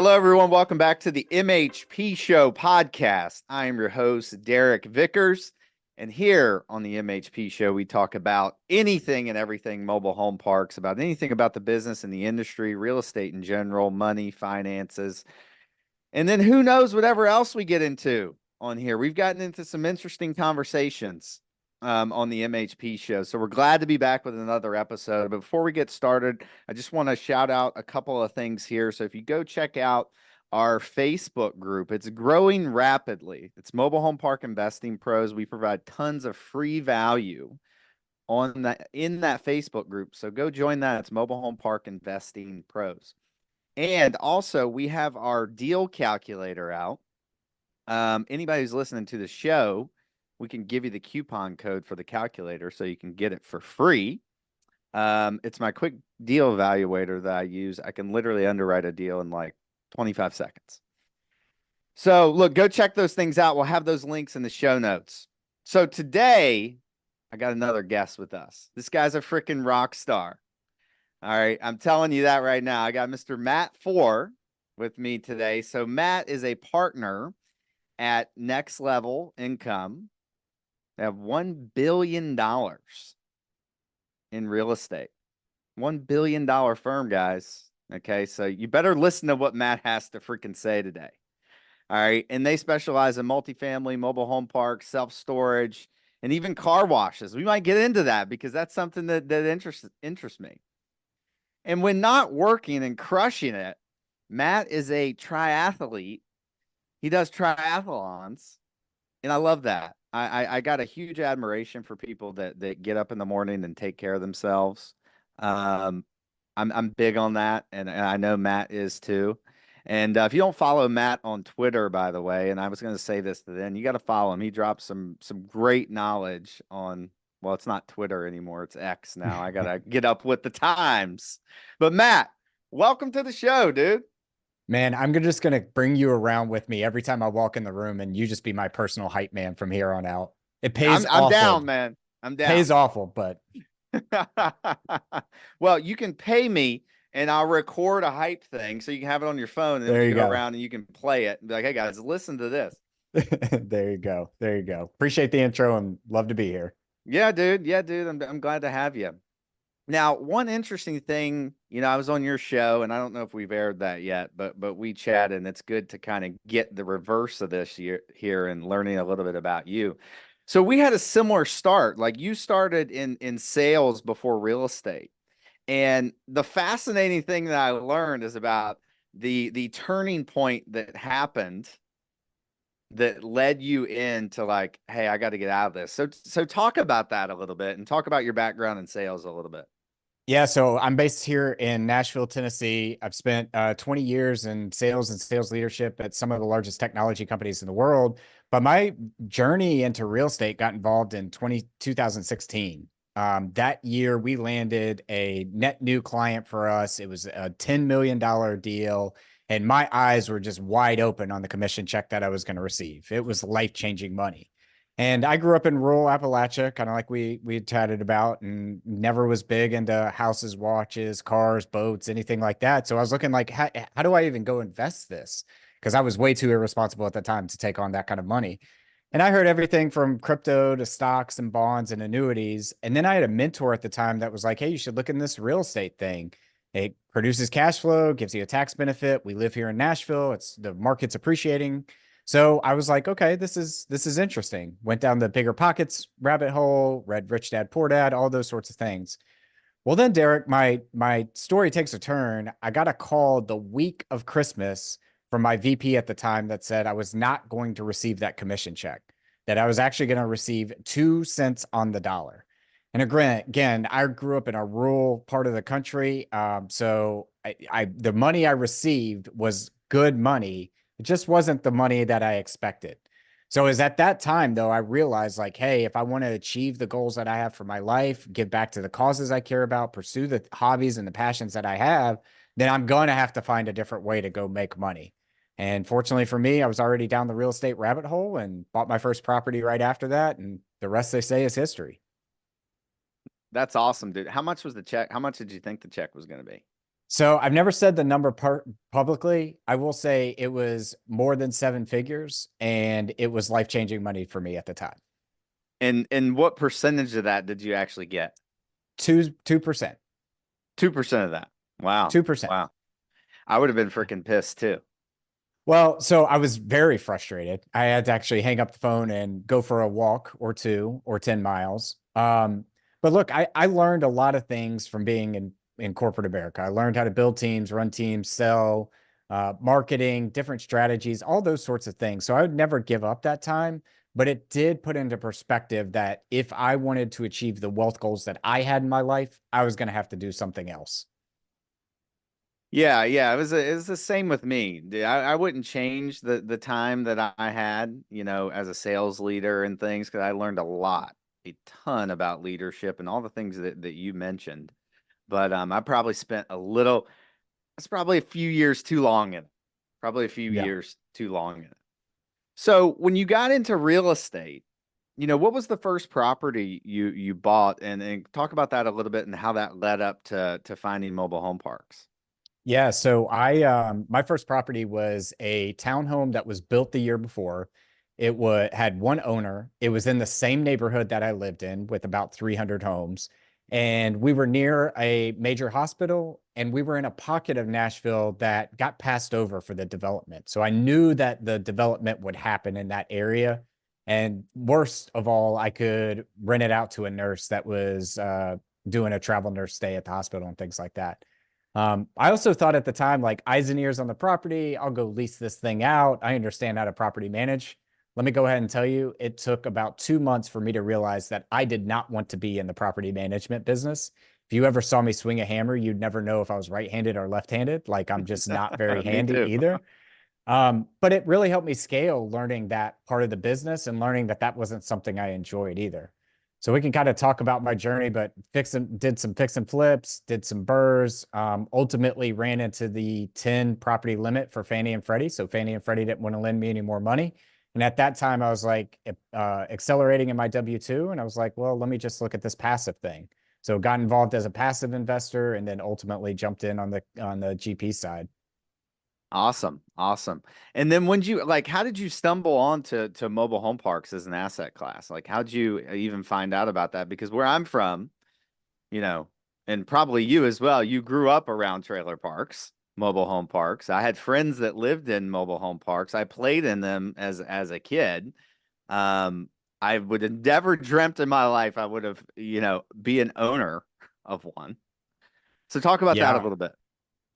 Hello, everyone. Welcome back to the MHP Show podcast. I am your host, Derek Vickers. And here on the MHP Show, we talk about anything and everything mobile home parks, about anything about the business and the industry, real estate in general, money, finances, and then who knows whatever else we get into on here. We've gotten into some interesting conversations on the MHP Show. So we're glad to be back with another episode. But before we get started, I just want to shout out a couple of things here. So if you go check out our Facebook group, it's growing rapidly. It's Mobile Home Park Investing Pros. We provide tons of free value on that in that Facebook group. So go join that. It's Mobile Home Park Investing Pros. And also, we have our deal calculator out. Anybody who's listening to the show, we can give you the coupon code for the calculator so you can get it for free. It's my quick deal evaluator that I use. I can literally underwrite a deal in like 25 seconds. So look, go check those things out. We'll have those links in the show notes. So today, I got another guest with us. This guy's a freaking rock star. All right, I'm telling you that right now. I got Mr. Matt Fore with me today. So Matt is a partner at Next Level Income. They have $1 billion in real estate. $1 billion firm, guys. Okay, so you better listen to what Matt has to freaking say today. All right, and they specialize in multifamily, mobile home parks, self-storage, and even car washes. We might get into that because that's something that interests me. And when not working and crushing it, Matt is a triathlete. He does triathlons, and I love that. I got a huge admiration for people that get up in the morning and take care of themselves. I'm big on that, and I know Matt is too. And if you don't follow Matt on Twitter, by the way, and I was going to say this to then, you got to follow him. He drops some great knowledge on. Well, it's not Twitter anymore; it's X now. I gotta get up with the times. But Matt, welcome to the show, dude. Man, I'm just going to bring you around with me every time I walk in the room and you just be my personal hype man from here on out. It pays I'm awful. down, man. I'm down. Pays awful, but Well, you can pay me and I'll record a hype thing so you can have it on your phone. And then when there you you go go. around and you can play it and be like, hey guys, listen to this. There you go. There you go. Appreciate the intro and love to be here. Yeah, dude. Yeah, dude. I'm glad to have you. Now, one interesting thing, I was on your show and I don't know if we've aired that yet, but we chatted and it's good to kind of get the reverse of this here and learning a little bit about you. So we had a similar start. Like you started in sales before real estate. And the fascinating thing that I learned is about the turning point that happened that led you into like, hey, I got to get out of this. So talk about that a little bit and talk about your background in sales a little bit. Yeah, so I'm based here in Nashville, Tennessee. I've spent 20 years in sales and sales leadership at some of the largest technology companies in the world. But my journey into real estate got involved in 2016. That year, we landed a net new client for us. It was a $10 million deal. And my eyes were just wide open on the commission check that I was going to receive. It was life-changing money. And I grew up in rural Appalachia, kind of like we had chatted about, and never was big into houses, watches, cars, boats, anything like that. So I was looking like, how do I even go invest this? Because I was way too irresponsible at the time to take on that kind of money. And I heard everything from crypto to stocks and bonds and annuities. And then I had a mentor at the time that was like, hey, you should look in this real estate thing. It produces cash flow, gives you a tax benefit. We live here in Nashville. It's the market's appreciating. So I was like, okay, this is interesting. Went down the bigger pockets rabbit hole, read Rich Dad Poor Dad, all those sorts of things. Well, then Derek, my story takes a turn. I got a call the week of Christmas from my VP at the time that said I was not going to receive that commission check, that I was actually going to receive 2 cents on the dollar. And again, I grew up in a rural part of the country, so the money I received was good money. It just wasn't the money that I expected. So it was at that time, though, I realized like, hey, if I want to achieve the goals that I have for my life, give back to the causes I care about, pursue the hobbies and the passions that I have, then I'm going to have to find a different way to go make money. And fortunately for me, I was already down the real estate rabbit hole and bought my first property right after that. And the rest, they say, is history. That's awesome, dude. How much was the check? How much did you think the check was going to be? So I've never said the number publicly. I will say it was more than seven figures, and it was life-changing money for me at the time. And what percentage of that did you actually get? 2%. 2% of that. Wow. 2%. Wow. I would have been freaking pissed too. Well, so I was very frustrated. I had to actually hang up the phone and go for a walk or two or 10 miles. But look, I learned a lot of things from being in corporate America. I learned how to build teams, run teams, sell, marketing, different strategies, all those sorts of things. So I would never give up that time, but it did put into perspective that if I wanted to achieve the wealth goals that I had in my life, I was going to have to do something else. Yeah, yeah, it was the same with me. I wouldn't change the time that I had, as a sales leader and things, because I learned a ton about leadership and all the things that you mentioned. But I probably spent it's probably a few years too long in it. Probably a few Yeah. years too long in it. So when you got into real estate, what was the first property you bought, and talk about that a little bit and how that led up to finding mobile home parks. Yeah, so I my first property was a townhome that was built the year before. It was had one owner. It was in the same neighborhood that I lived in with about 300 homes. And we were near a major hospital and we were in a pocket of Nashville that got passed over for the development. So I knew that the development would happen in that area. And worst of all, I could rent it out to a nurse that was doing a travel nurse stay at the hospital and things like that. I also thought at the time, like eyes and ears on the property, I'll go lease this thing out. I understand how to property manage. Let me go ahead and tell you, it took about 2 months for me to realize that I did not want to be in the property management business. If you ever saw me swing a hammer, you'd never know if I was right-handed or left-handed. Like I'm just not very Me handy too. either. But it really helped me scale learning that part of the business and learning that that wasn't something I enjoyed either. So we can kind of talk about my journey, but did some fix and flips, did some burrs, ultimately ran into the 10 property limit for Fannie and Freddie. So Fannie and Freddie didn't want to lend me any more money. And at that time, I was like accelerating in my W-2. And I was like, well, let me just look at this passive thing. So got involved as a passive investor and then ultimately jumped in on the GP side. Awesome. Awesome. And then how did you stumble on to mobile home parks as an asset class? Like, how'd you even find out about that? Because where I'm from, you know, and probably you as well, you grew up around trailer parks, mobile home parks. I had friends that lived in mobile home parks. I played in them as a kid. Um, I would have never dreamt in my life I would have, be an owner of one. So talk about that a Yeah. little bit.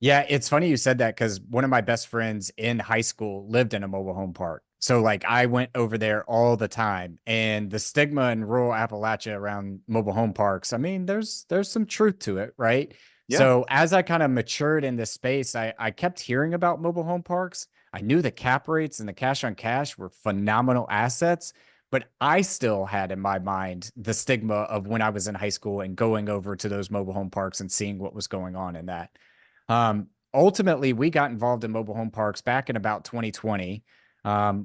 Yeah, it's funny you said that because one of my best friends in high school lived in a mobile home park. So like I went over there all the time and the stigma in rural Appalachia around mobile home parks, I mean, there's some truth to it, right? Yeah. So as I kind of matured in this space, I kept hearing about mobile home parks. I knew the cap rates and the cash on cash were phenomenal assets, but I still had in my mind the stigma of when I was in high school and going over to those mobile home parks and seeing what was going on in that. Ultimately, we got involved in mobile home parks back in about 2020.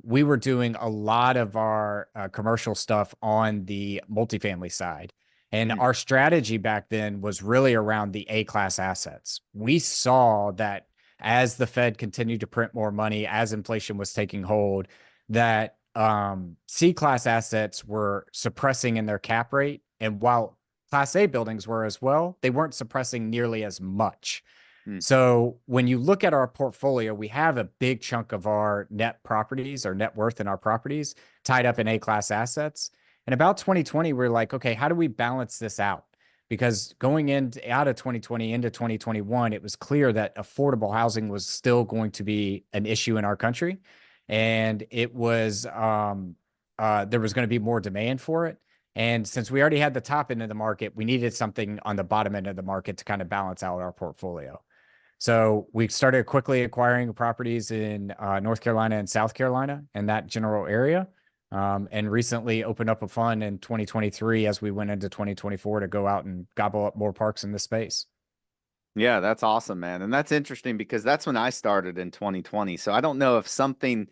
We were doing a lot of our commercial stuff on the multifamily side. And Mm, our strategy back then was really around the A class assets. We saw that as the Fed continued to print more money, as inflation was taking hold, that C class assets were suppressing in their cap rate. And while Class A buildings were as well, they weren't suppressing nearly as much. mm. So when you look at our portfolio, we have a big chunk of our net properties or net worth in our properties tied up in A class assets. And about 2020, we're like, okay, how do we balance this out? Because going out of 2020 into 2021, it was clear that affordable housing was still going to be an issue in our country. And it was there was going to be more demand for it. And since we already had the top end of the market, we needed something on the bottom end of the market to kind of balance out our portfolio. So we started quickly acquiring properties in North Carolina and South Carolina and that general area. And recently opened up a fund in 2023 as we went into 2024 to go out and gobble up more parks in the space. Yeah, that's awesome, man. And that's interesting because that's when I started in 2020. So I don't know if something,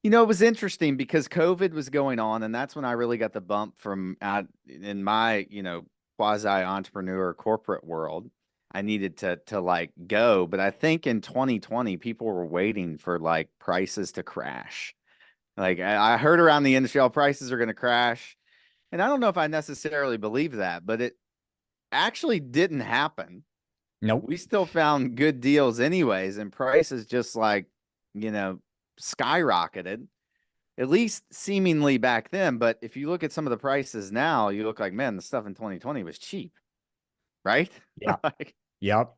it was interesting because COVID was going on, and that's when I really got the bump from out in my, quasi entrepreneur corporate world. I needed to like go. But I think in 2020, people were waiting for like prices to crash. Like I heard around the industry, all prices are going to crash. And I don't know if I necessarily believe that, but it actually didn't happen. Nope. We still found good deals anyways, and prices just like, skyrocketed, at least seemingly back then. But if you look at some of the prices now, you look like, man, the stuff in 2020 was cheap, right? Yeah. Like, Yep.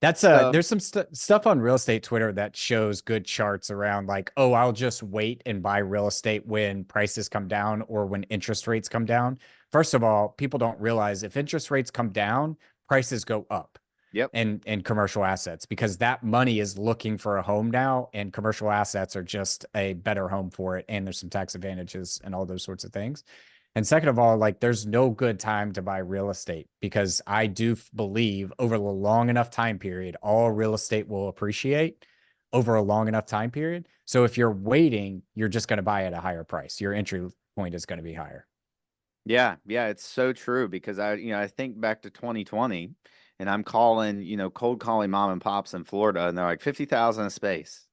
That's so there's some stuff on real estate Twitter that shows good charts around like, oh, I'll just wait and buy real estate when prices come down or when interest rates come down. First of all, people don't realize if interest rates come down, prices go up yep. in commercial assets because that money is looking for a home now, and commercial assets are just a better home for it. And there's some tax advantages and all those sorts of things. And second of all, like there's no good time to buy real estate because I do believe over a long enough time period, all real estate will appreciate over a long enough time period. So if you're waiting, you're just going to buy at a higher price. Your entry point is going to be higher. Yeah, yeah, it's so true because I think back to 2020 and I'm calling, cold calling mom and pops in Florida and they're like 50,000 a space.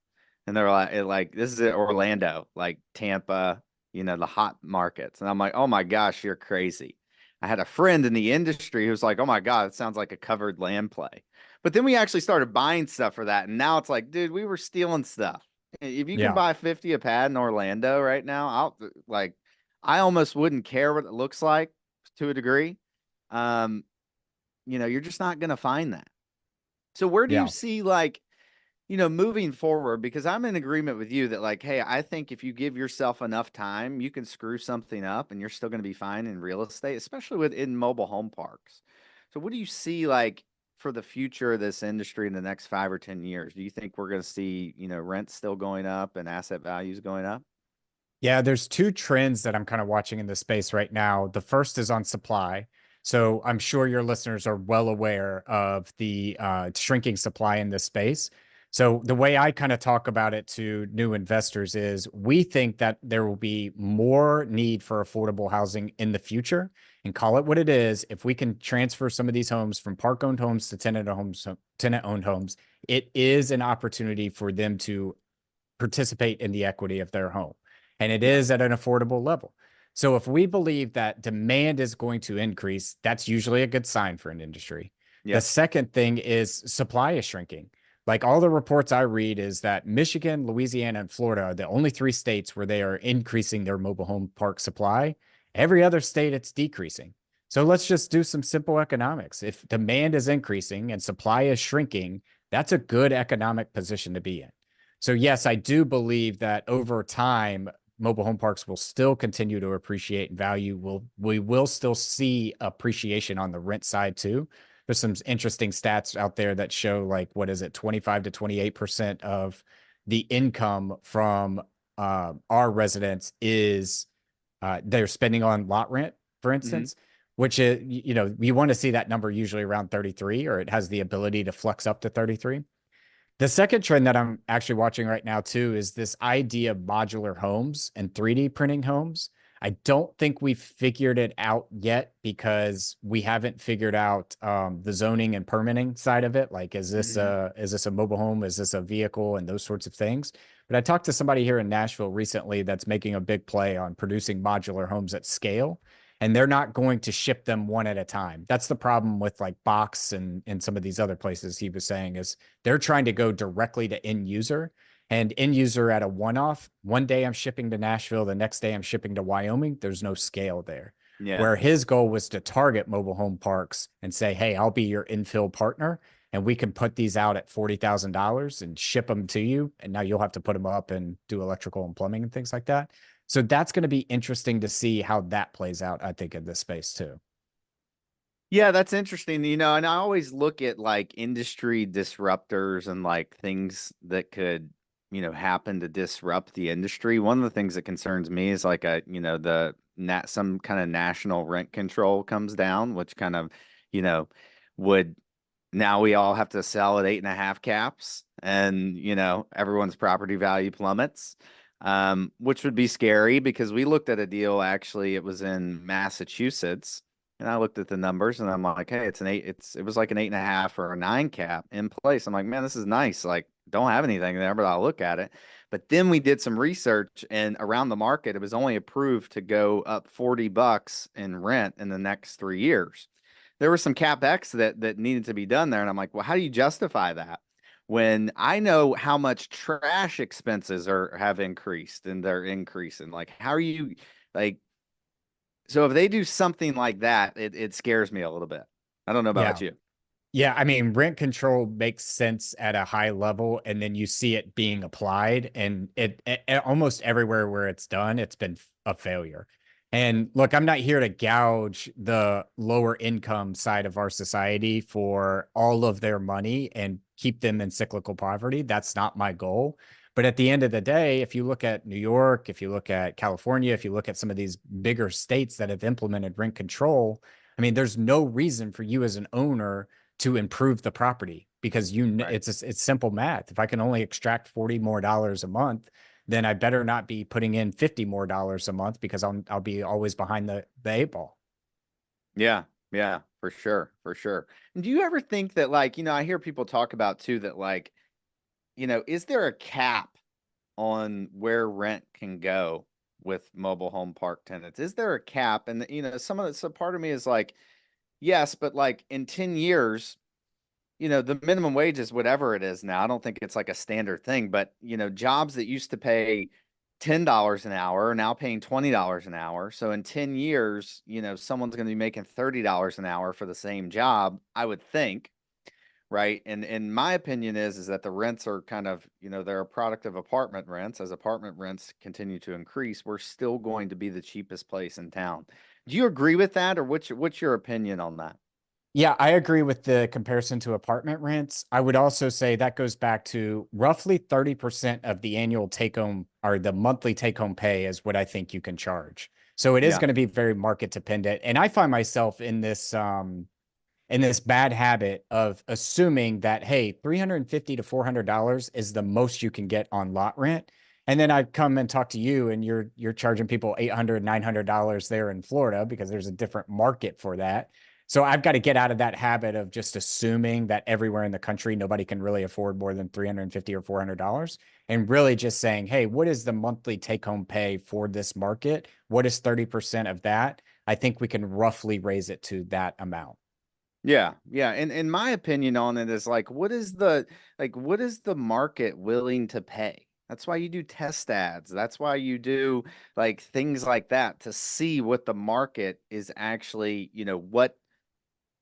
And they're like this is Orlando, like Tampa, the hot markets. And I'm like, "Oh my gosh, you're crazy." I had a friend in the industry who was like, "Oh my God, it sounds like a covered land play." But then we actually started buying stuff for that. And now it's like, dude, we were stealing stuff. If you can Yeah. buy 50 a pad in Orlando right now, I almost wouldn't care what it looks like to a degree. Um, you're just not going to find that. So where do you Yeah. see like, moving forward? Because I'm in agreement with you that like, hey, I think if you give yourself enough time, you can screw something up and you're still going to be fine in real estate, especially in mobile home parks. So what do you see like for the future of this industry in the next 5 or 10 years? Do you think we're going to see, rents still going up and asset values going up? Yeah, there's two trends that I'm kind of watching in this space right now. The first is on supply. So I'm sure your listeners are well aware of the shrinking supply in this space. So the way I kind of talk about it to new investors is we think that there will be more need for affordable housing in the future, and call it what it is. If we can transfer some of these homes from park-owned homes to tenant-owned homes, it is an opportunity for them to participate in the equity of their home. And it Yeah. is at an affordable level. So if we believe that demand is going to increase, that's usually a good sign for an industry. The Yep. second thing is supply is shrinking. Like all the reports I read is that Michigan, Louisiana, and Florida are the only three states where they are increasing their mobile home park supply. Every other state, it's decreasing. So let's just do some simple economics. If demand is increasing and supply is shrinking, that's a good economic position to be in. So yes, I do believe that over time, mobile home parks will still continue to appreciate in value. We will still see appreciation on the rent side too. There's some interesting stats out there that show like what is it, 25 to 28% of the income from our residents is they're spending on lot rent, for Hmm. instance, which is, you want to see that number usually around 33, or it has the ability to flex up to 33. The second trend that I'm actually watching right now too is this idea of modular homes and 3D printing homes. I don't think we've figured it out yet because we haven't figured out the zoning and permitting side of it. Like, Hmm. is this a mobile home? Is this a vehicle? And those sorts of things. But I talked to somebody here in Nashville recently that's making a big play on producing modular homes at scale, and they're not going to ship them one at a time. That's the problem with like Box and some of these other places he was saying is they're trying to go directly to end user, and end user at a one off. One day I'm shipping to Nashville, the next day I'm shipping to Wyoming. There's no scale there. Yeah. Where his goal was to target mobile home parks and say, hey, I'll be your infill partner and we can put these out at $40,000 and ship them to you. And now you'll have to put them up and do electrical and plumbing and things like that. So that's going to be interesting to see how that plays out, I think, in this space too. Yeah, that's interesting, and I always look at like industry disruptors and like things that could, happen to disrupt the industry. One of the things that concerns me is like the nat some kind of national rent control comes down, which kind of, you know, would now we all have to sell at 8.5 caps and, everyone's property value plummets. Which would be scary because we looked at a deal actually, it was in Massachusetts And I looked at the numbers and I'm like, hey, it was like an 8.5 or a 9 cap in place. I'm like, man, this is nice. Like, don't have anything there, but I'll look at it. But then we did some research and around the market, it was only approved to go up $40 in rent in the next 3 years. There was some CapEx that needed to be done there. And I'm like, well, how do you justify that? When I know how much trash expenses have increased and they're increasing. Like, how are you like so if they do something like that, it scares me a little bit. I don't know about Yeah. you. Yeah, I mean, rent control makes sense at a high level, and then you see it being applied, and almost everywhere where it's done, it's been a failure. And look, I'm not here to gouge the lower income side of our society for all of their money and keep them in cyclical poverty. That's not my goal. But at the end of the day, if you look at New York, if you look at California, if you look at some of these bigger states that have implemented rent control, I mean, there's no reason for you as an owner to improve the property because Right. it's simple math. If I can only extract $40 more a month, then I better not be putting in $50 more a month because I'll be always behind the eight ball. Yeah. Yeah, for sure. For sure. And do you ever think that like, I hear people talk about too that like, is there a cap on where rent can go with mobile home park tenants? Is there a cap? And so part of me is like, yes, but like in 10 years, the minimum wage is whatever it is now. I don't think it's like a standard thing, but jobs that used to pay $10 an hour are now paying $20 an hour. So in 10 years, someone's going to be making $30 an hour for the same job, I would think, right? And my opinion is that the rents are kind of, they're a product of apartment rents. As apartment rents continue to increase, we're still going to be the cheapest place in town. Do you agree with that, or what's your opinion on that? Yeah, I agree with the comparison to apartment rents. I would also say that goes back to roughly 30% of the annual take home or the monthly take home pay is what I think you can charge. So it is Yeah, going to be very market dependent. And I find myself in this bad habit of assuming that, hey, $350 to $400 is the most you can get on lot rent. And then I come and talk to you and you're charging people $800, $900 there in Florida because there's a different market for that. So I've got to get out of that habit of just assuming that everywhere in the country nobody can really afford more than $350 or $400 and really just saying, hey, what is the monthly take home pay for this market? What is 30% of that? I think we can roughly raise it to that amount. yeah, yeah. And my opinion on it is like, what is the market willing to pay? That's why you do test ads. That's why you do like things like that to see what the market is actually,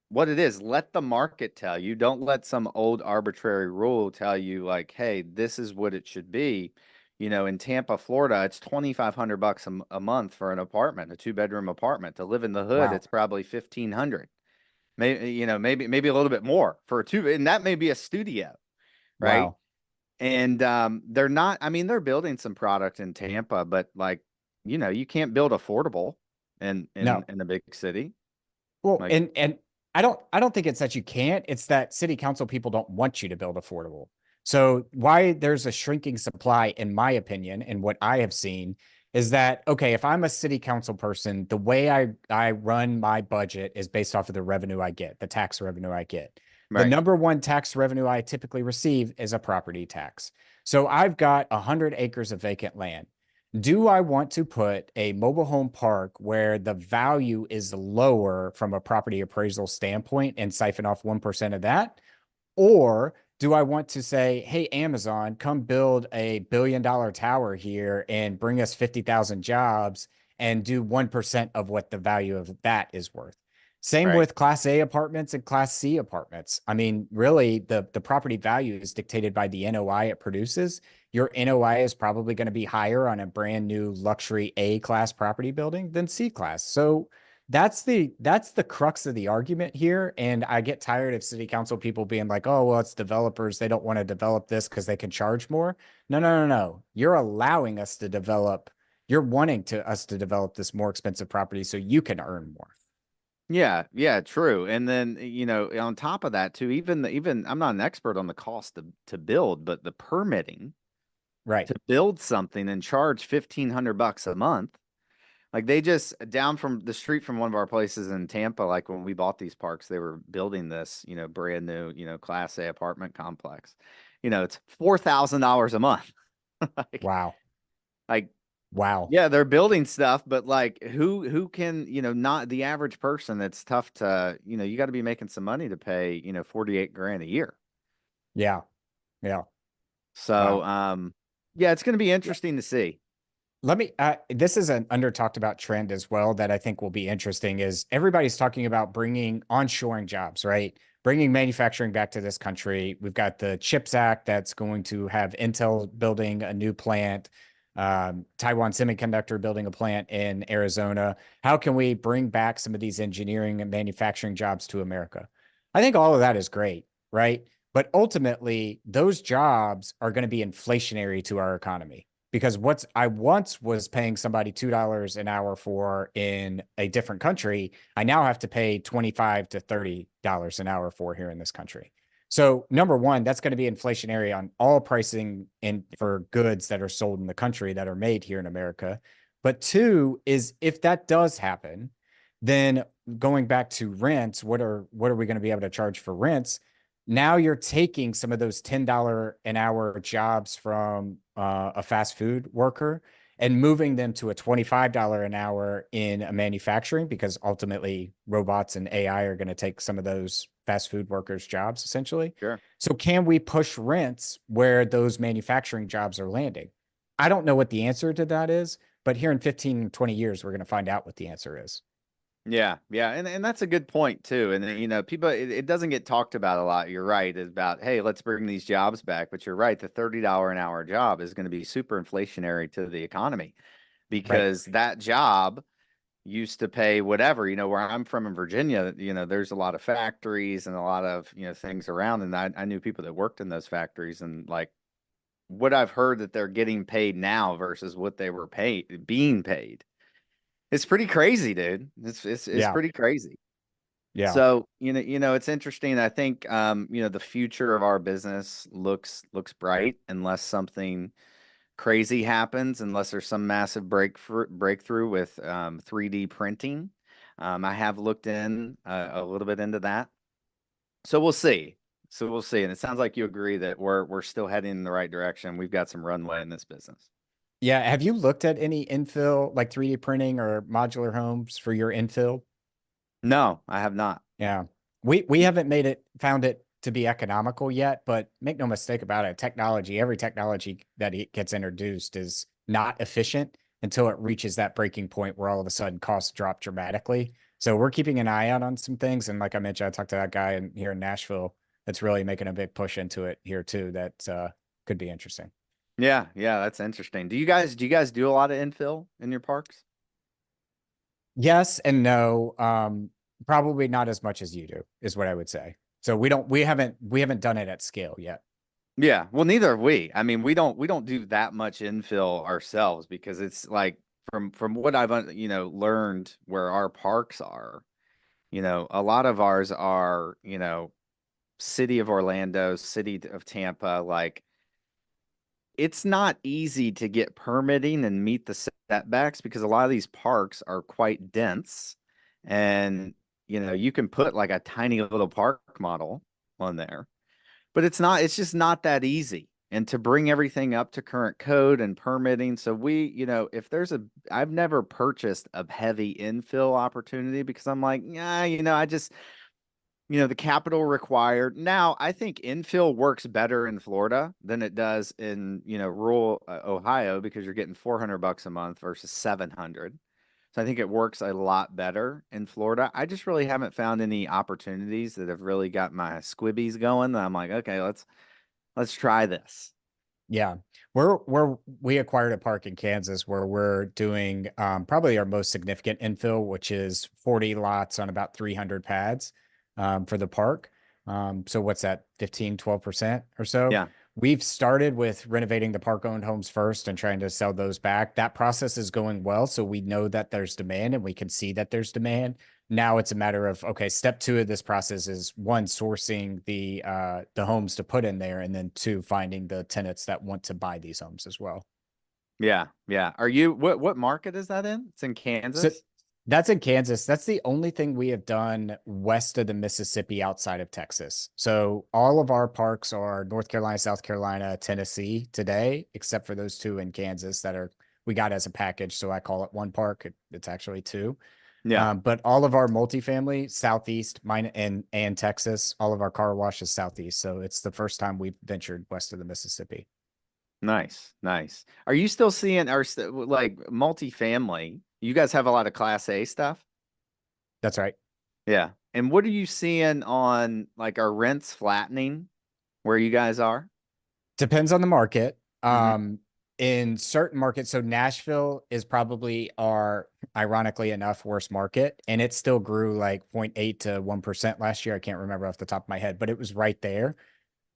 what it is. Let the market tell you. Don't let some old arbitrary rule tell you like, hey, this is what it should be. In Tampa, Florida, it's $2,500 a month for an apartment, a two-bedroom apartment. To live in the hood, Wow. it's probably 1,500. Maybe, maybe a little bit more for a two, and that may be a studio, right? Wow. And they're not, I mean, they're building some product in Tampa, but like, you can't build affordable No. in a big city. Well, Like, and I don't think it's that you can't. It's that city council people don't want you to build affordable. So why there's a shrinking supply, in my opinion, and what I have seen is that okay, if I'm a city council person, the way I run my budget is based off of the revenue I get, the tax revenue I get. The right, number one tax revenue I typically receive is a property tax. So I've got 100 acres of vacant land. Do I want to put a mobile home park where the value is lower from a property appraisal standpoint and siphon off 1% of that? Or do I want to say, hey, Amazon, come build a $1 billion tower here and bring us 50,000 jobs and do 1% of what the value of that is worth? Same right. with Class A apartments and Class C apartments. I mean, really, the property value is dictated by the NOI it produces. Your NOI is probably going to be higher on a brand new luxury A class property building than C class. So that's the crux of the argument here. And I get tired of city council people being like, oh, well, it's developers. They don't want to develop this because they can charge more. No, no, no, no. You're allowing us to develop, you're wanting to us to develop this more expensive property so you can earn more. Yeah, yeah, true. And then, on top of that too, even I'm not an expert on the cost to build, but the permitting Right. to build something and charge $1,500 a month. Like they just down from the street from one of our places in Tampa, like when we bought these parks, they were building this, brand new, Class A apartment complex. It's $4,000 a month. Like, Wow. like, Wow. yeah, they're building stuff, but like who can, not the average person, it's tough to, you got to be making some money to pay, 48 grand a year. Yeah. Yeah. So, Wow. yeah, it's going to be interesting to see. Let me, this is an under talked about trend as well that I think will be interesting is everybody's talking about bringing onshoring jobs, right? Bringing manufacturing back to this country. We've got the CHIPS Act that's going to have Intel building a new plant, Taiwan Semiconductor building a plant in Arizona. How can we bring back some of these engineering and manufacturing jobs to America? I think all of that is great, right? But ultimately, those jobs are going to be inflationary to our economy because what's I once was paying somebody $2 an hour for in a different country, I now have to pay 25 to $30 an hour for here in this country. So number one, that's going to be inflationary on all pricing in for goods that are sold in the country that are made here in America. But two is if that does happen, then going back to rents, what are we going to be able to charge for rents? Now you're taking some of those $10 an hour jobs from a fast food worker and moving them to a $25 an hour in a manufacturing because ultimately robots and AI are going to take some of those fast food workers' jobs essentially. Sure. So can we push rents where those manufacturing jobs are landing? I don't know what the answer to that is, but here in 15, 20 years, we're going to find out what the answer is. Yeah, yeah, and that's a good point too. And people, it doesn't get talked about a lot. You're right, is about, hey, let's bring these jobs back. But you're right, the $30 an hour job is going to be super inflationary to the economy Right. because that job used to pay whatever. Where I'm from in Virginia, there's a lot of factories and a lot of things around, and I knew people that worked in those factories, and like what I've heard that they're getting paid now versus what they were being paid. It's pretty crazy, dude. It's Yeah. pretty crazy. Yeah. So, it's interesting. I think the future of our business looks bright unless something crazy happens, unless there's some massive breakthrough with 3D printing. I have looked in a little bit into that. So we'll see. So we'll see. And it sounds like you agree that we're still heading in the right direction. We've got some runway in this business. Yeah. Have you looked at any infill, like 3D printing or modular homes for your infill? No, I have not. Yeah. We haven't found it to be economical yet, but make no mistake about it, every technology that it gets introduced is not efficient until it reaches that breaking point where all of a sudden costs drop dramatically. So we're keeping an eye out on some things. And like I mentioned, I talked to that guy here in Nashville that's really making a big push into it here too. That could be interesting. Yeah, yeah, that's interesting. Do you guys do a lot of infill in your parks? Yes and no. Probably not as much as you do, is what I would say. So we haven't done it at scale yet. Yeah, well, neither have we. I mean, we don't do that much infill ourselves because it's like from what I've learned where our parks are, a lot of ours are, city of Orlando, city of Tampa, like it's not easy to get permitting and meet the setbacks because a lot of these parks are quite dense and you can put like a tiny little park model on there, but it's just not that easy. And to bring everything up to current code and permitting. So if I've never purchased a heavy infill opportunity because I'm like, yeah, I just, the capital required. Now, I think infill works better in Florida than it does in, rural Ohio because you're getting $400 a month versus 700. So I think it works a lot better in Florida. I just really haven't found any opportunities that have really got my squibbies going. That I'm like, okay, let's try this. Yeah. We acquired a park in Kansas where we're doing probably our most significant infill, which is 40 lots on about 300 pads for the park. So what's that, 15, 12% or so? Yeah. We've started with renovating the park owned homes first and trying to sell those back. That process is going well. So we know that there's demand and we can see that there's demand. Now it's a matter of, okay, step two of this process is one, sourcing the homes to put in there, and then two, finding the tenants that want to buy these homes as well. Yeah. Yeah. Are you what market is that in? It's in So Kansas? that's in Kansas. That's the only thing we have done west of the Mississippi outside of Texas. So all of our parks are North Carolina, South Carolina, Tennessee today, except for those two in Kansas that are we got as a package. So I call it one park. It's actually two. Yeah. But all of our multifamily southeast, mine and Texas, all of our car wash is southeast. So it's the first time we've ventured west of the Mississippi. Nice. Nice. Are you still seeing like multifamily? You guys have a lot of class A stuff? That's right. Yeah. And what are you seeing on like our rents flattening where you guys are? Depends on the market. Hmm. In certain markets, so Nashville is probably our, ironically enough, worst market, and it still grew like 0.8 to 1% last year. I can't remember off the top of my head, but it was right there.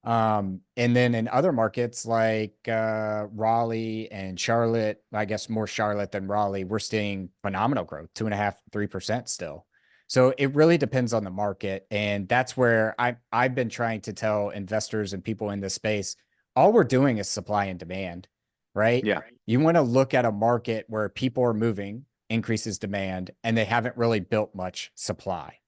And then in other markets like Raleigh and Charlotte, I guess more Charlotte than Raleigh, we're seeing phenomenal growth, 2.5, 3% still. So it really depends on the market. And that's where I've been trying to tell investors and people in this space, all we're doing is supply and demand, right? Yeah. You want to look at a market where people are moving, increases demand, and they haven't really built much supply.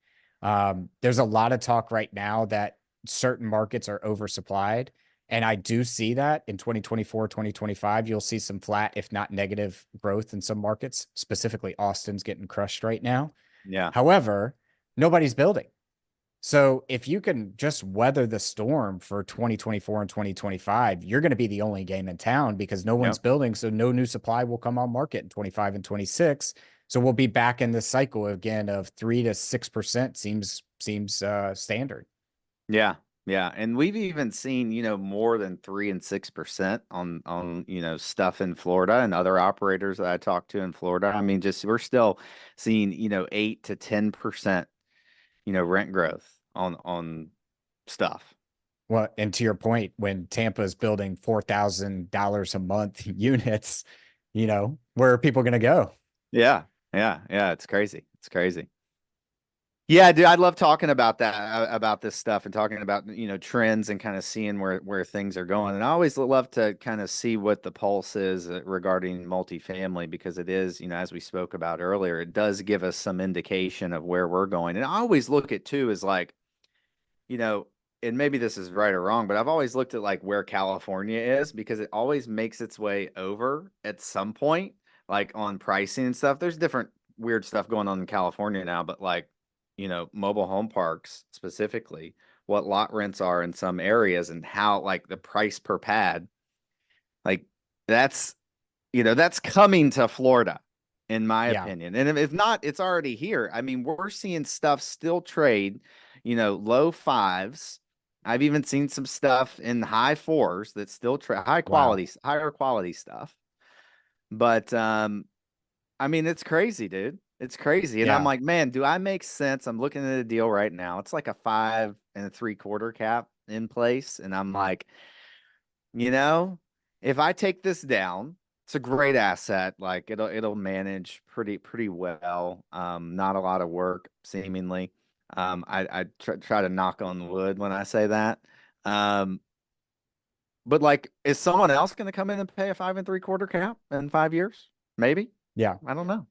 There's a lot of talk right now that certain markets are oversupplied. And I do see that in 2024, 2025, you'll see some flat, if not negative growth in some markets. Specifically, Austin's getting crushed right now. Yeah. However, nobody's building. So if you can just weather the storm for 2024 and 2025, you're going to be the only game in town because no one's Yep. building. So no new supply will come on market in 25 and 26. So we'll be back in this cycle again of 3 to 6% seems standard. Yeah. Yeah. And we've even seen, more than 3 and 6% on, stuff in Florida and other operators that I talked to in Florida. I mean, just we're still seeing, 8 to 10%, rent growth on stuff. Well, and to your point, when Tampa's building $4,000 a month units, where are people going to go? Yeah. Yeah. Yeah. It's crazy. It's crazy. Yeah, dude, I love talking about that, about this stuff and talking about, trends and kind of seeing where things are going. And I always love to kind of see what the pulse is regarding multifamily because it is, as we spoke about earlier, it does give us some indication of where we're going. And I always look at too as like, you know, and maybe this is right or wrong, but I've always looked at like where California is because it always makes its way over at some point, like on pricing and stuff. There's different weird stuff going on in California now, but like, mobile home parks specifically, what lot rents are in some areas and how like the price per pad, like that's, that's coming to Florida, in my Yeah. opinion. And if not, it's already here. I mean, we're seeing stuff still trade, low fives. I've even seen some stuff in high fours that still trade Wow. higher quality stuff. But I mean, it's crazy, dude. It's crazy. And I'm Yeah. like, man, do I make sense? I'm looking at a deal right now. It's like a 5 and 3/4 cap in place. And I'm like, you know, if I take this down, it's a great asset. Like it'll manage pretty well. Not a lot of work seemingly. I try to knock on wood when I say that. Um, but like, is someone else going to come in and pay a 5 and 3/4 cap in 5 years? Maybe. Yeah. I don't know.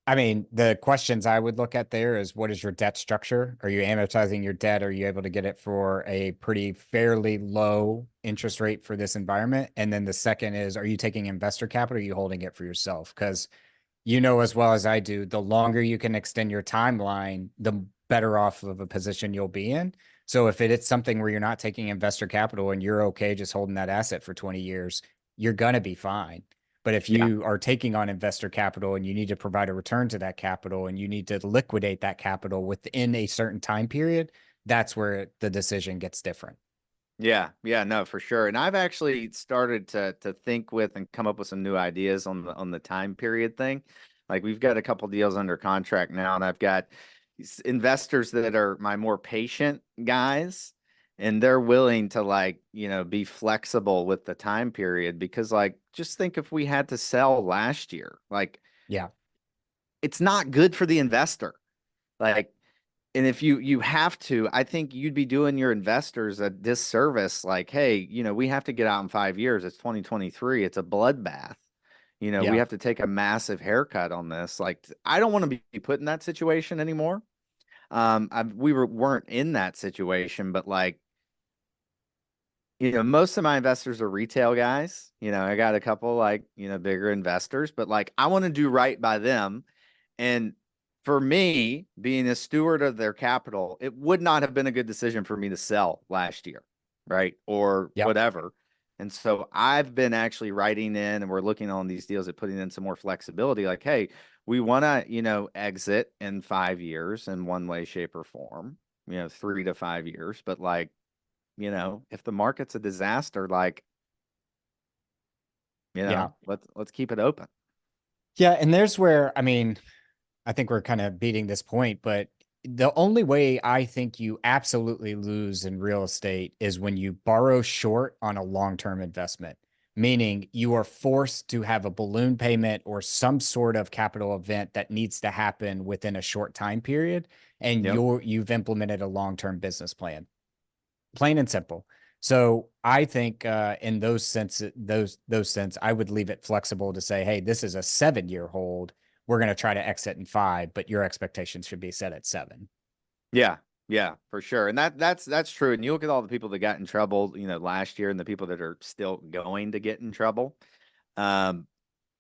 I mean, the questions I would look at there is what is your debt structure? Are you amortizing your debt? Are you able to get it for a pretty fairly low interest rate for this environment? And then the second is, are you taking investor capital? Or are you holding it for yourself? Because you know as well as I do, the longer you can extend your timeline, the better off of a position you'll be in. So if it's something where you're not taking investor capital and you're okay just holding that asset for 20 years, you're going to be fine. But if Yeah. you are taking on investor capital and you need to provide a return to that capital and you need to liquidate that capital within a certain time period, that's where the decision gets different. Yeah, yeah, no, for sure. And I've actually started to think with and come up with some new ideas on the time period thing. Like we've got a couple deals under contract now, and I've got investors that are my more patient guys, and they're willing to like, be flexible with the time period because like just think if we had to sell last year, like Yeah. it's not good for the investor. Like and if you have to, I think you'd be doing your investors a disservice. Like, hey, we have to get out in 5 years. It's 2023. It's a bloodbath. We Yeah. have to take a massive haircut on this. Like, I don't want to be put in that situation anymore. Weren't in that situation, but like, most of my investors are retail guys. I got a couple like, bigger investors, but like I want to do right by them. And for me, being a steward of their capital, it would not have been a good decision for me to sell last year, right? Or Yep. whatever. And so I've been actually writing in and we're looking on these deals at putting in some more flexibility. Like, hey, we want to, exit in 5 years in one way, shape, or form, 3 to 5 years. But like, if the market's a disaster, like, Yeah. let's keep it open. Yeah. And there's where, I mean, I think we're kind of beating this point, but the only way I think you absolutely lose in real estate is when you borrow short on a long-term investment, meaning you are forced to have a balloon payment or some sort of capital event that needs to happen within a short time period, and Yep. you've implemented a long-term business plan. Plain and simple. So I think in those sense, I would leave it flexible to say, hey, this is a 7 year hold. We're going to try to exit in 5, but your expectations should be set at 7. Yeah. Yeah, for sure. And that's true. And you look at all the people that got in trouble, last year and the people that are still going to get in trouble. Um,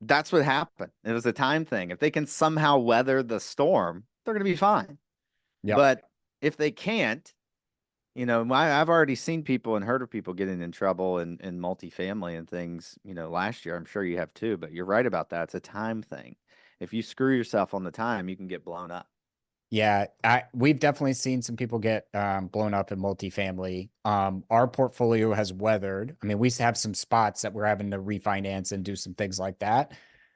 that's what happened. It was a time thing. If they can somehow weather the storm, they're going to be fine. Yep. But if they can't, I've already seen people and heard of people getting in trouble in multifamily and things, last year. I'm sure you have too, but you're right about that. It's a time thing. If you screw yourself on the time, you can get blown up. Yeah, we've definitely seen some people get blown up in multifamily. Our portfolio has weathered. I mean, we have some spots that we're having to refinance and do some things like that.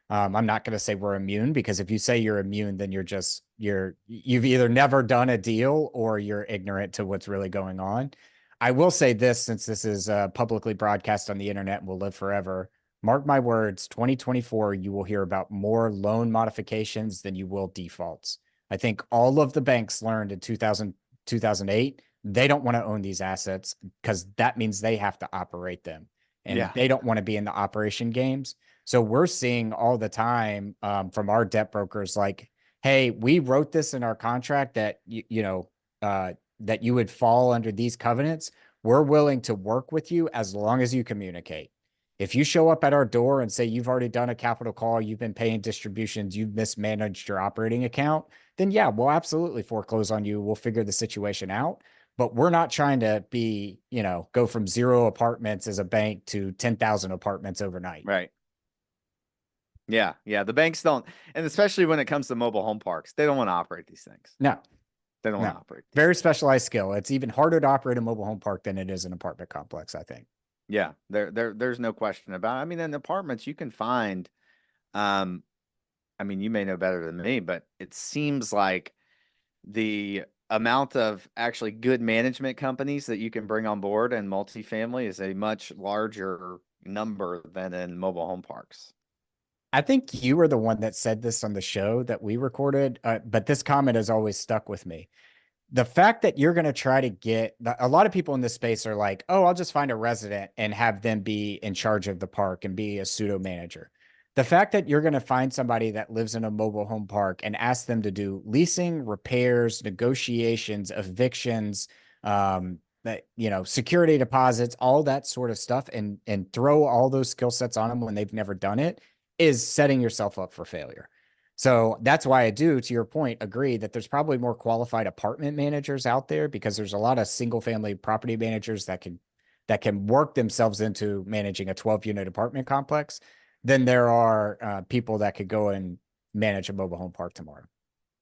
I'm not going to say we're immune, because if you say you're immune, then you've either never done a deal or you're ignorant to what's really going on. I will say this, since this is publicly broadcast on the internet and will live forever. Mark my words, 2024, you will hear about more loan modifications than you will defaults. I think all of the banks learned in 2008, they don't want to own these assets because that means they have to operate them, and Yeah. they don't want to be in the operation games. So we're seeing all the time from our debt brokers like, hey, we wrote this in our contract that that you would fall under these covenants. We're willing to work with you as long as you communicate. If you show up at our door and say you've already done a capital call, you've been paying distributions, you've mismanaged your operating account, then yeah, we'll absolutely foreclose on you. We'll figure the situation out. But we're not trying to go from 0 apartments as a bank to 10,000 apartments overnight. Right. Yeah. Yeah. The banks don't, and especially when it comes to mobile home parks, they don't want to operate these things. No, They don't want no. to operate these Very things. specialized skill. It's even harder to operate a mobile home park than it is an apartment complex, I think. Yeah. There's no question about it. I mean, in apartments, you can find, um, I mean, you may know better than me, but it seems like the amount of actually good management companies that you can bring on board in multifamily is a much larger number than in mobile home parks. I think you were the one that said this on the show that we recorded, but this comment has always stuck with me. The fact that you're going to try to get a lot of people in this space are like, oh, I'll just find a resident and have them be in charge of the park and be a pseudo manager. The fact that you're going to find somebody that lives in a mobile home park and ask them to do leasing, repairs, negotiations, evictions, security deposits, all that sort of stuff, and throw all those skill sets on them when they've never done it is setting yourself up for failure. So that's why I do, to your point, agree that there's probably more qualified apartment managers out there, because there's a lot of single family property managers that can work themselves into managing a 12-unit apartment complex than there are people that could go and manage a mobile home park tomorrow.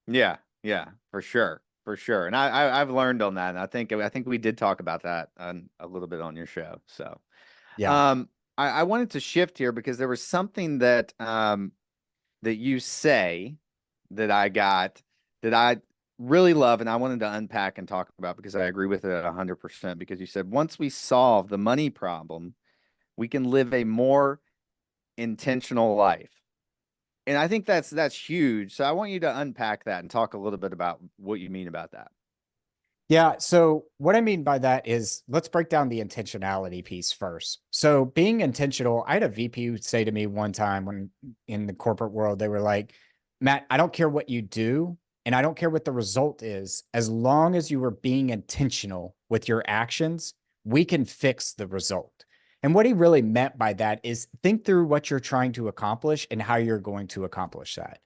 Yeah, yeah, for sure, for sure. And I've learned on that, and I think we did talk about that a little bit on your show. So, Yeah. um, I wanted to shift here because there was something that you say that I got that I really love, and I wanted to unpack and talk about because I agree with it at 100%. Because you said once we solve the money problem, we can live a more intentional life. And I think that's huge. So I want you to unpack that and talk a little bit about what you mean about that. Yeah. So what I mean by that is let's break down the intentionality piece first. So being intentional, I had a VP say to me one time when in the corporate world, they were like, Matt, I don't care what you do, and I don't care what the result is, as long as you are being intentional with your actions, we can fix the result. And what he really meant by that is think through what you're trying to accomplish and how you're going to accomplish that.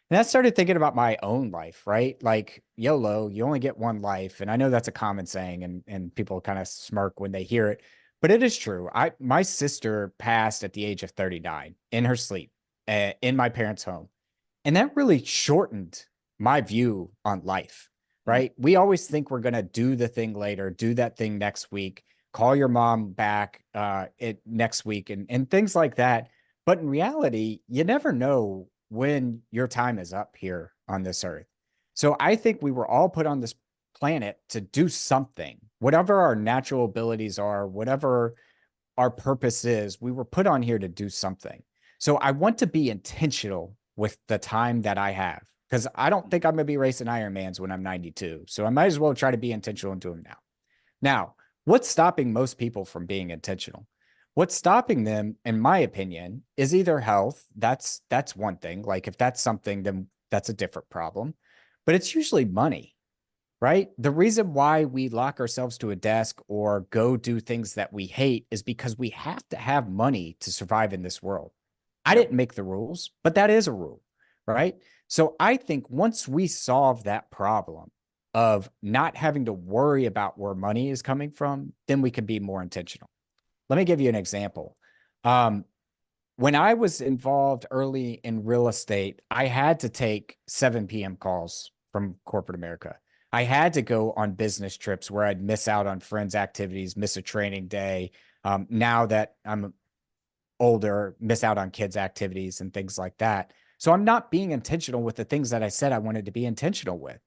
And I started thinking about my own life, right? Like YOLO, you only get one life. And I know that's a common saying and people kind of smirk when they hear it, but it is true. My sister passed at the age of 39 in her sleep in my parents' home. And that really shortened my view on life, Mm. right? We always think we're going to do the thing later, do that thing next week, call your mom back it next week and things like that. But in reality, you never know when your time is up here on this earth. So I think we were all put on this planet to do something, whatever our natural abilities are, whatever our purpose is, we were put on here to do something. So I want to be intentional with the time that I have because I don't think I'm going to be racing Ironmans when I'm 92. So I might as well try to be intentional and do them now. Now, what's stopping most people from being intentional? What's stopping them, in my opinion, is either health. That's one thing. Like if that's something, then that's a different problem. But it's usually money, right? The reason why we lock ourselves to a desk or go do things that we hate is because we have to have money to survive in this world. I Yep. didn't make the rules, but that is a rule, right? So I think once we solve that problem of not having to worry about where money is coming from, then we can be more intentional. Let me give you an example. Um, when I was involved early in real estate, I had to take 7 p.m. calls from corporate America. I had to go on business trips where I'd miss out on friends' activities, miss a training day. Now that I'm older, miss out on kids' activities and things like that. So I'm not being intentional with the things that I said I wanted to be intentional with.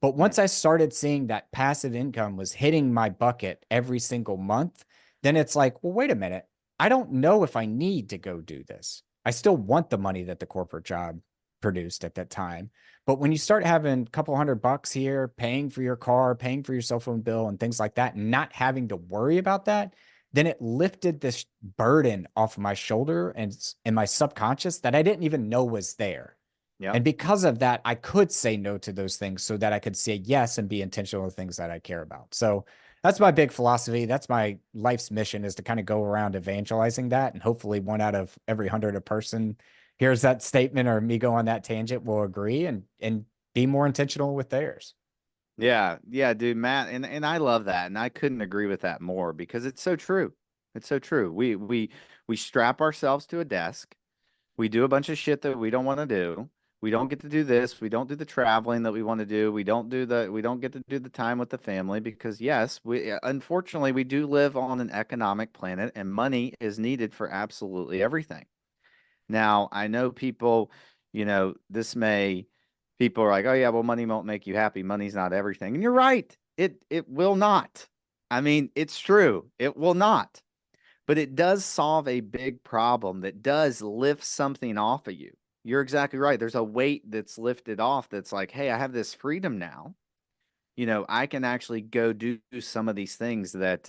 But Mm. once I started seeing that passive income was hitting my bucket every single month, then it's like, well, wait a minute. I don't know if I need to go do this. I still want the money that the corporate job produced at that time. But when you start having a couple $100 here, paying for your car, paying for your cell phone bill, and things like that, and not having to worry about that, then it lifted this burden off my shoulder and in my subconscious that I didn't even know was there. Yep. And because of that, I could say no to those things so that I could say yes and be intentional with things that I care about. So that's my big philosophy. That's my life's mission is to kind of go around evangelizing that. And hopefully one out of every 100 a person hears that statement or me go on that tangent will agree and be more intentional with theirs. Yeah, yeah, dude, Matt, and I love that, and I couldn't agree with that more because it's so true. It's so true. We strap ourselves to a desk. We do a bunch of shit that we don't want to do. We don't get to do this. We don't do the traveling that we want to do. We don't get to do the time with the family because yes, we unfortunately we do live on an economic planet and money is needed for absolutely everything. Now, I know people, this may people are like, "Oh yeah, well money won't make you happy. Money's not everything." And you're right. It will not. I mean, it's true. It will not. But it does solve a big problem that does lift something off of you. You're exactly right. There's a weight that's lifted off that's like, "Hey, I have this freedom now. I can actually go do some of these things that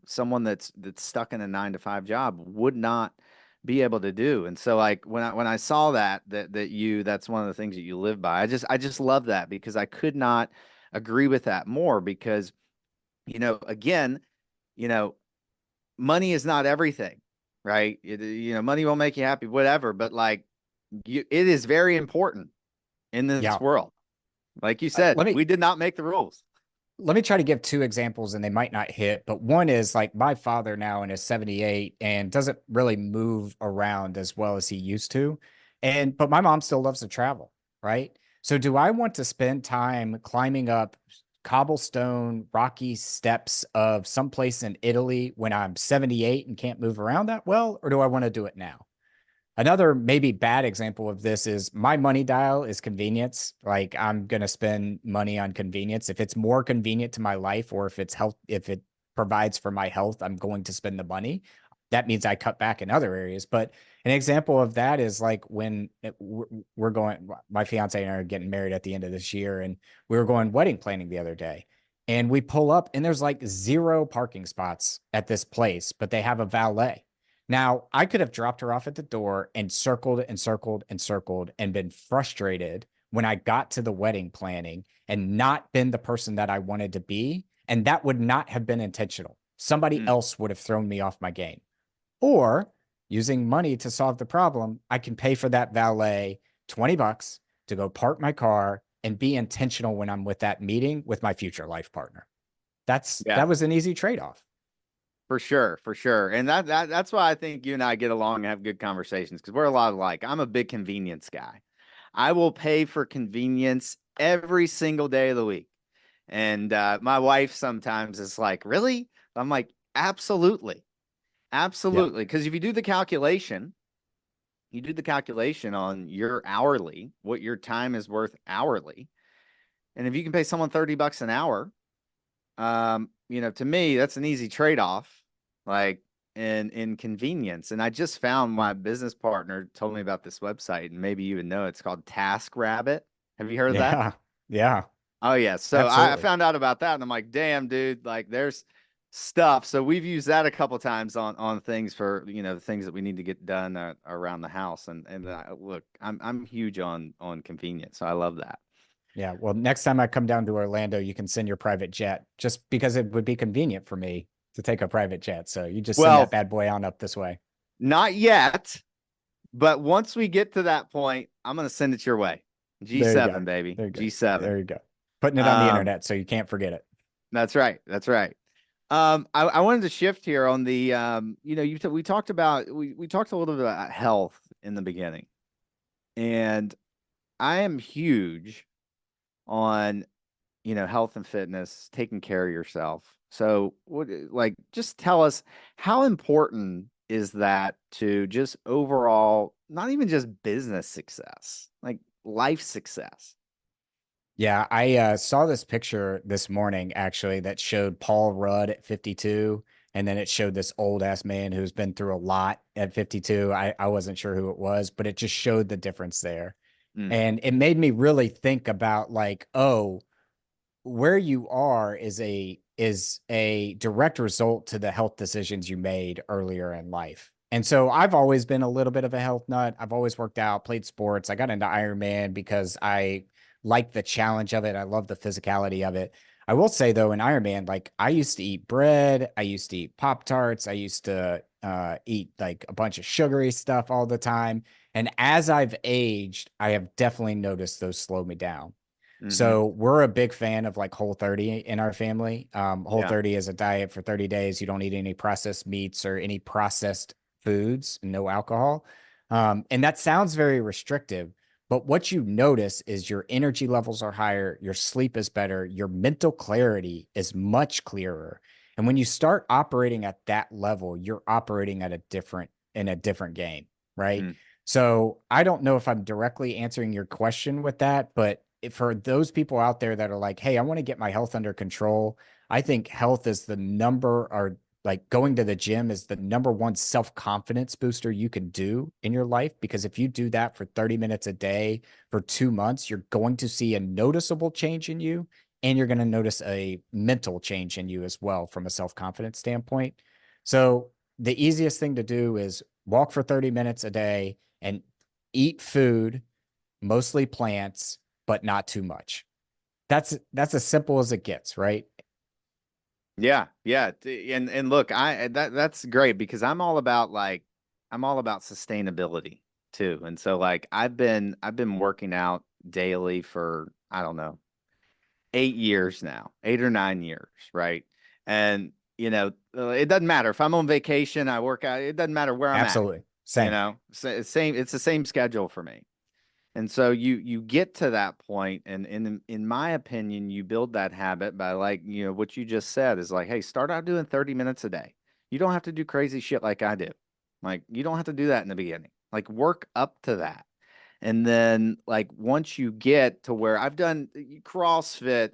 someone that's stuck in a 9 to 5 job would not be able to do." And so like when I saw that's one of the things that you live by. I just love that because I could not agree with that more because again, you know, money is not everything, right? Money won't make you happy, whatever, but like it is very important in this Yeah. world. Like you said, Let me we did not make the rules. let me try to give two examples and they might not hit, but one is like my father now in his 78 and doesn't really move around as well as he used to. But my mom still loves to travel, right? So do I want to spend time climbing up cobblestone rocky steps of someplace in Italy when I'm 78 and can't move around that well, or do I want to do it now? Another maybe bad example of this is my money dial is convenience. Like I'm going to spend money on convenience. If it's more convenient to my life or if it's health, if it provides for my health, I'm going to spend the money. That means I cut back in other areas. But an example of that is like when we're going, my fiance and I are getting married at the end of this year, and we were going wedding planning the other day. And we pull up and there's like 0 parking spots at this place, but they have a valet. Now, I could have dropped her off at the door and circled and circled and circled and been frustrated when I got to the wedding planning and not been the person that I wanted to be. And that would not have been intentional. Somebody Mm, else would have thrown me off my game. Or using money to solve the problem, I can pay for that valet $20 to go park my car and be intentional when I'm with that meeting with my future life partner. yeah, That was an easy trade-off. for sure, for sure. And that's why I think you and I get along and have good conversations because we're a lot alike. I'm a big convenience guy. I will pay for convenience every single day of the week. And my wife sometimes is like, "Really?" I'm like, "Absolutely. Yeah. Absolutely." Because if you do the calculation on your hourly, what your time is worth hourly. And if you can pay someone $30 an hour, to me, that's an easy trade-off, like in convenience. And I just found my business partner told me about this website, and maybe you would know it's called Task Rabbit. Have you heard of that? Yeah. Yeah. Oh yeah. So I Absolutely. found out about that and I'm like, damn, dude, like there's stuff. So we've used that a couple times on things for, the things that we need to get done around the house. And look, I'm huge on convenience. So I love that. Yeah. Well, next time I come down to Orlando, you can send your private jet just because it would be convenient for me to take a private jet. So you just send that Well, bad boy on up this way. not yet, but once we get to that point, I'm gonna send it your way. There you go. G7, baby. There you go. G7. There you go. Putting it on the Um, internet so you can't forget it. that's right. That's right. I wanted to shift here on the we talked about we talked a little bit about health in the beginning. And I am huge on, health and fitness, taking care of yourself. So just tell us how important is that to just overall, not even just business success, like life success? Yeah, I saw this picture this morning actually that showed Paul Rudd at 52, and then it showed this old ass man who's been through a lot at 52. I wasn't sure who it was, but it just showed the difference there. Mm, And it made me really think about like, oh, where you are is a direct result to the health decisions you made earlier in life. And so I've always been a little bit of a health nut. I've always worked out, played sports. I got into Ironman because I like the challenge of it. I love the physicality of it. I will say though, in Ironman, like I used to eat bread, I used to eat Pop Tarts, I used to eat like a bunch of sugary stuff all the time. And as I've aged, I have definitely noticed those slow me down. hmm. So we're a big fan of like Whole30 in our family. Yeah. Whole30 is a diet for 30 days. You don't eat any processed meats or any processed foods, no alcohol. And that sounds very restrictive, but what you notice is your energy levels are higher, your sleep is better, your mental clarity is much clearer. And when you start operating at that level, you're operating at in a different game, right? Mm, So I don't know if I'm directly answering your question with that, but for those people out there that are like, hey, I want to get my health under control, I think health is the number, or like going to the gym is the number one self-confidence booster you can do in your life. Because if you do that for 30 minutes a day for 2 months, you're going to see a noticeable change in you. And you're going to notice a mental change in you as well from a self-confidence standpoint. So the easiest thing to do is walk for 30 minutes a day and eat food, mostly plants, but not too much. That's as simple as it gets, right? yeah. Yeah. And look, that's great because I'm all about sustainability too. And so like I've been working out daily for, I don't know, 8 years now, 8 or 9 years, right? And it doesn't matter if I'm on vacation, I work out. It doesn't matter where I'm at. Absolutely. Same. Same. It's the same schedule for me. And so you get to that point, and in my opinion, you build that habit by like what you just said is like, hey, start out doing 30 minutes a day. You don't have to do crazy shit like I do. Like you don't have to do that in the beginning. Like work up to that. And then, like, once you get to where I've done CrossFit,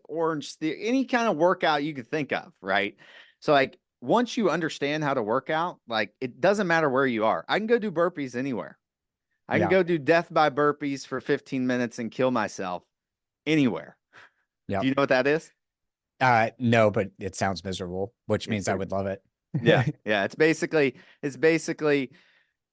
any kind of workout you could think of, right? So, like, once you understand how to work out, like, it doesn't matter where you are. I can go do burpees anywhere. I can Yeah. go do death by burpees for 15 minutes and kill myself anywhere. Yeah. Do you know what that is? No, but it sounds miserable, which It's means I pretty, would love yeah, it. yeah. It's basically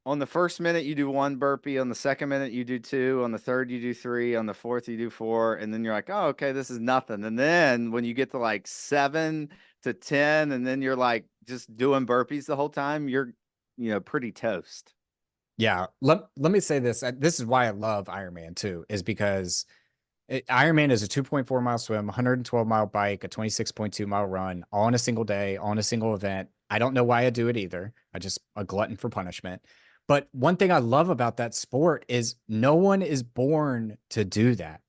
on the first minute you do one burpee, on the second minute you do two, on the third you do three, on the fourth you do four, and then you're like, oh, okay, this is nothing. And then when you get to like 7 to 10, and then you're like just doing burpees the whole time, you're, pretty toast. Yeah. Let me say this. This is why I love Ironman too, is because Ironman is a 2.4 mile swim, 112-mile bike, a 26.2 mile run, all in a single day, all in a single event. I don't know why I do it either. I just a glutton for punishment. But one thing I love about that sport is no one is born to do that,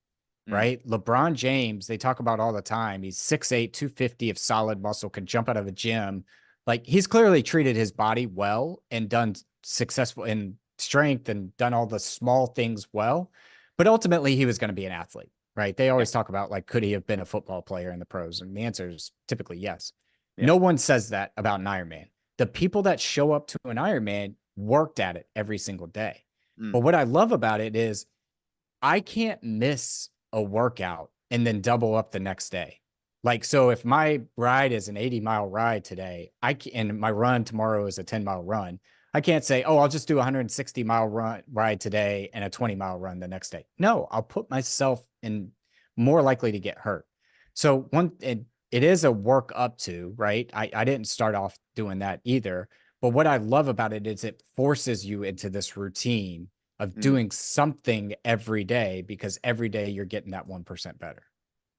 Mm, right? LeBron James, they talk about all the time. He's 6'8", 250 of solid muscle, can jump out of a gym. Like he's clearly treated his body well and done successful in strength and done all the small things well. But ultimately, he was going to be an athlete, right? They yeah, always talk about like, could he have been a football player in the pros? And the answer is typically yes. yeah. No one says that about an Ironman. The people that show up to an Ironman worked at it every single day. Mm, But what I love about it is I can't miss a workout and then double up the next day. Like, so if my ride is an 80-mile ride today, and my run tomorrow is a 10-mile run, I can't say, oh, I'll just do a 160-mile ride today and a 20-mile run the next day. No, I'll put myself in more likely to get hurt. So it is a work up to, right? I didn't start off doing that either. But what I love about it is it forces you into this routine of mm, doing something every day because every day you're getting that 1% better.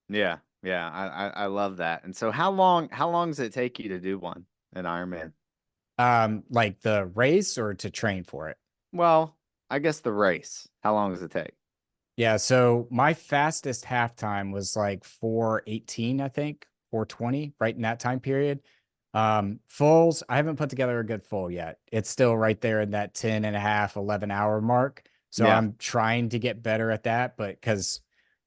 yeah, yeah. I love that. And so how long does it take you to do one, an Ironman? Like the race or to train for it. Well, I guess the race. How long does it take? Yeah, so my fastest halftime was like 4:18, I think, 4:20, right in that time period. Fulls, I haven't put together a good full yet. It's still right there in that 10 and a half, 11 hour mark. So Yeah. I'm trying to get better at that, but because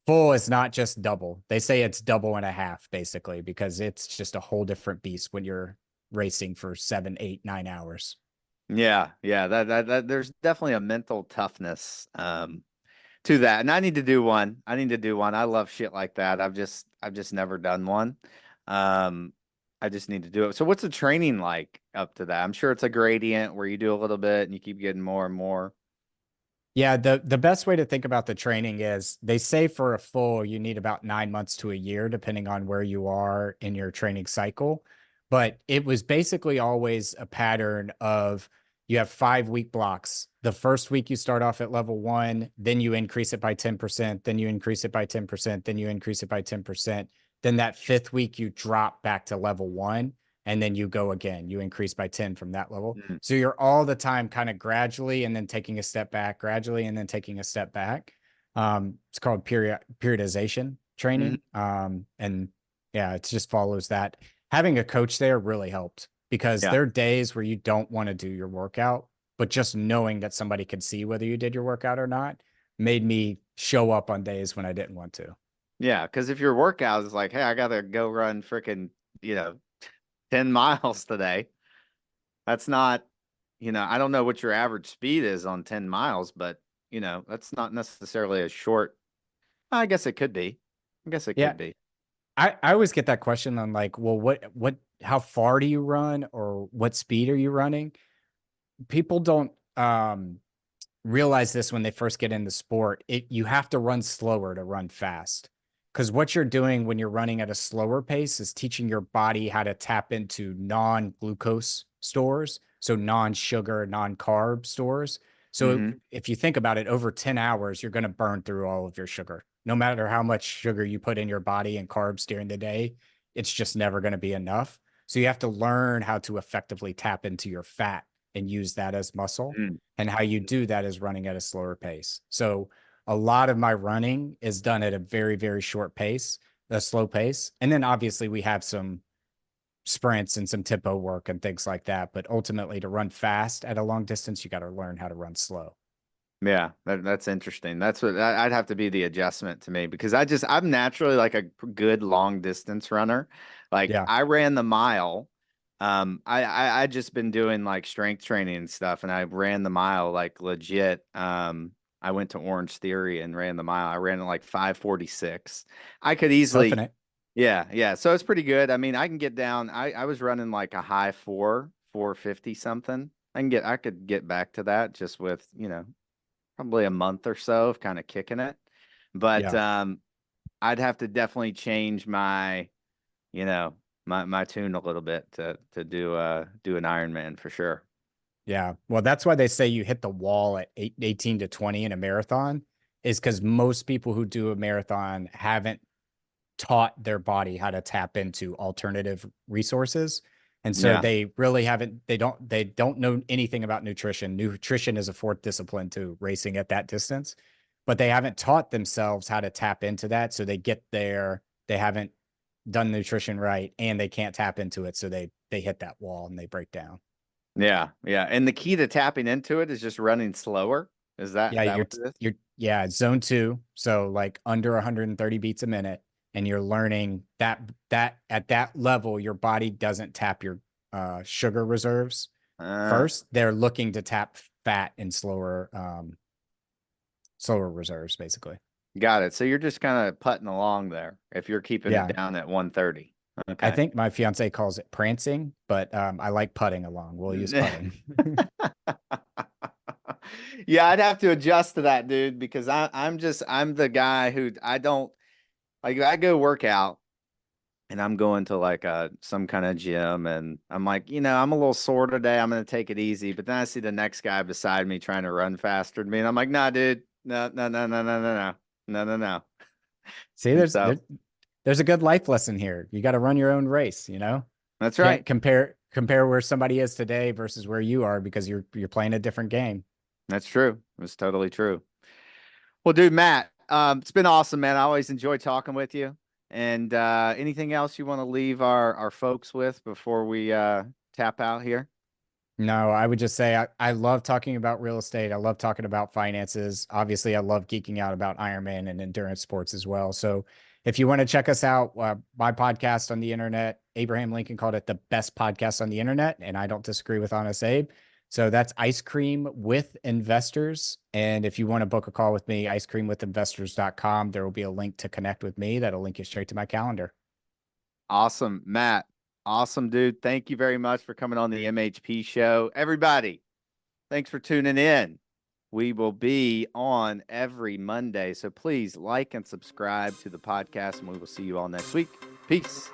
full is not just double. They say it's double and a half, basically, because it's just a whole different beast when you're racing for 7, 8, 9 hours. Yeah, yeah, that there's definitely a mental toughness to that. And I need to do one. I need to do one. I love shit like that. I've just never done one. Um I just need to do it. So what's the training like up to that? I'm sure it's a gradient where you do a little bit and you keep getting more and more. Yeah, the best way to think about the training is they say for a full, you need about 9 months to a year, depending on where you are in your training cycle. But it was basically always a pattern of you have 5 week blocks. The first week you start off at level one, then you increase it by 10%, then you increase it by 10%, then you increase it by 10%. Then that fifth week you drop back to level one, and then you go again. You increase by 10 from that level. Mm, So you're all the time kind of gradually and then taking a step back, gradually and then taking a step back. It's called periodization mhm. training. And yeah, it just follows that. Having a coach there really helped because Yeah. there are days where you don't want to do your workout, but just knowing that somebody could see whether you did your workout or not made me show up on days when I didn't want to. Yeah, because if your workout is like, hey, I gotta go run freaking, 10 miles today. That's not, I don't know what your average speed is on 10 miles, but that's not necessarily a short. I guess it could be. I guess it Yeah, could be. I always get that question on like, well, how far do you run or what speed are you running? People don't realize this when they first get in the sport. You have to run slower to run fast. Because what you're doing when you're running at a slower pace is teaching your body how to tap into non-glucose stores, so non-sugar, non-carb stores. So Hmm. if you think about it, over 10 hours, you're going to burn through all of your sugar. No matter how much sugar you put in your body and carbs during the day, it's just never going to be enough. So you have to learn how to effectively tap into your fat and use that as muscle. Mm. And how you do that is running at a slower pace. So a lot of my running is done at a very, very short pace, a slow pace. And then obviously we have some sprints and some tempo work and things like that. But ultimately, to run fast at a long distance, you got to learn how to run slow. Yeah, that's interesting. That's what I'd have to be the adjustment to me because I'm naturally like a good long distance runner. Like Yeah, I ran the mile. I just been doing like strength training and stuff, and I ran the mile like legit. I went to Orange Theory and ran the mile. I ran it like 5:46. I could surfing easily, it. Yeah. So it's pretty good. I mean, I can get down. I was running like a high 450 something. I could get back to that just with, probably a month or so of kind of kicking it. But Yeah. I'd have to definitely change my, you know, my tune a little bit to do an Ironman for sure. Yeah. Well, that's why they say you hit the wall at 18 to 20 in a marathon, is because most people who do a marathon haven't taught their body how to tap into alternative resources. And so Yeah. they really haven't, they don't know anything about nutrition. Nutrition is a fourth discipline to racing at that distance, but they haven't taught themselves how to tap into that. So they get there, they haven't done nutrition right, and they can't tap into it. So they hit that wall and they break down. Yeah. And the key to tapping into it is just running slower. Is Yeah, that what it is? yeah, zone two. So like under 130 beats a minute. And you're learning that at that level, your body doesn't tap your sugar reserves Uh, first. They're looking to tap fat and slower reserves, basically. got it. So you're just kind of putting along there if you're keeping it Yeah. down at 130. I Okay. think my fiance calls it prancing, but I like putting along. We'll use putting. Yeah, I'd have to adjust to that, dude, because I'm the guy who I don't like. I go work out and I'm going to like some kind of gym, and I'm like, I'm a little sore today. I'm gonna take it easy. But then I see the next guy beside me trying to run faster than me, and I'm like, nah, dude, no. See, And so there's a good life lesson here. You got to run your own race, you know? that's right. Can't compare where somebody is today versus where you are, because you're playing a different game. That's true. It's totally true. Well, dude, Matt, it's been awesome, man. I always enjoy talking with you. And anything else you want to leave our folks with before we tap out here? No, I would just say I love talking about real estate. I love talking about finances. Obviously, I love geeking out about Ironman and endurance sports as well. So if you want to check us out, my podcast on the internet, Abraham Lincoln called it the best podcast on the internet, and I don't disagree with Honest Abe. So that's Ice Cream with Investors. And if you want to book a call with me, icecreamwithinvestors.com, there will be a link to connect with me that'll link you straight to my calendar. Awesome, Matt. Awesome, dude. Thank you very much for coming on the MHP show. Everybody, thanks for tuning in. We will be on every Monday. So please like and subscribe to the podcast, and we will see you all next week. Peace.